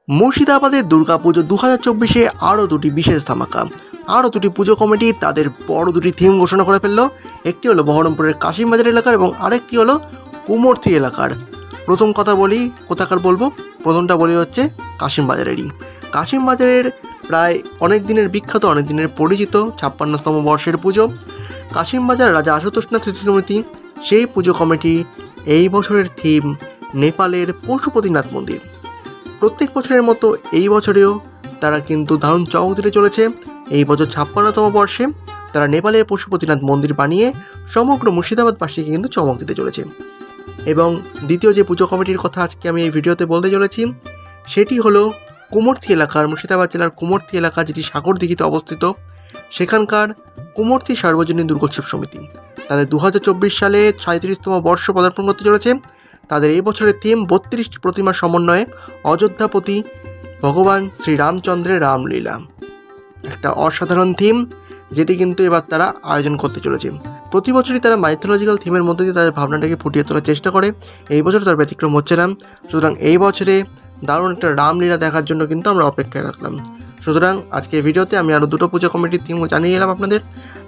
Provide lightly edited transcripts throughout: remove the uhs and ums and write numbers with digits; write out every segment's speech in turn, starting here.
মুর্শিদাবাদের দুর্গাপুজো 2024-এ আরও দুটি বিশেষ ধামাকা। আরও দুটি পুজো কমিটি তাদের বড় দুটি থিম ঘোষণা করে ফেলল। একটি হলো বহরমপুরের কাশিমবাজার এলাকার এবং আরেকটি হলো কুমোরথি এলাকার। প্রথম কথা বলি, কোথাকার বলবো, প্রথমটা বলি হচ্ছে কাশিমবাজারেরই। কাশিমবাজারের প্রায় অনেক দিনের বিখ্যাত, অনেক দিনের পরিচিত 56তম বর্ষের পুজো কাশিমবাজার রাজা আশুতোষনাথ স্মৃতি সমিতি, সেই পুজো কমিটি এই বছরের থিম নেপালের পশুপতিনাথ মন্দির। প্রত্যেক বছরের মতো এই বছরেও তারা কিন্তু দারুণ চমক দিতে চলেছে। এই বছর 56তম বর্ষে তারা নেপালের পশুপতিনাথ মন্দির বানিয়ে সমগ্র মুর্শিদাবাদবাসীকে কিন্তু চমক দিতে চলেছে। এবং দ্বিতীয় যে পুজো কমিটির কথা আজকে আমি এই ভিডিওতে বলতে চলেছি, সেটি হলো কুমোরথি এলাকার, মুর্শিদাবাদ জেলার কুমোরথি এলাকা, যেটি সাগরদিঘিতে অবস্থিত। সেখানকার কুমোরথি সার্বজনীন দুর্গোৎসব সমিতি তাদের 2024 সালে 37তম বর্ষ পদার্পণ করতে চলেছে। তাদের এই বছরের থিম 32টি প্রতিমার সমন্বয়ে অযোধ্যাপতি ভগবান শ্রীরামচন্দ্রের রামলীলা। একটা অসাধারণ থিম, যেটি কিন্তু এবার তারা আয়োজন করতে চলেছে। প্রতি বছরই তারা মাইথোলজিক্যাল থিমের মধ্যে দিয়ে তাদের ভাবনাটাকে ফুটিয়ে তোলার চেষ্টা করে। এই বছর তার ব্যতিক্রম হচ্ছে না। সুতরাং এই বছরে দারুণ একটা রামলীলা দেখার জন্য কিন্তু আমরা অপেক্ষায় রাখলাম। সুতরাং আজকে ভিডিওতে আমি আরও দুটো পুজো কমিটির থিম জানিয়ে এলাম আপনাদের।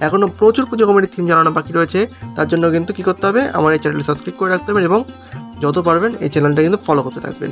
এখনও প্রচুর পুজো কমিটির থিম জানানো বাকি রয়েছে। তার জন্য কিন্তু কী করতে হবে, আমার এই চ্যানেলটি সাবস্ক্রাইব করে রাখতে হবে এবং যত পারবেন এই চ্যানেলটা কিন্তু ফলো করতে থাকবেন।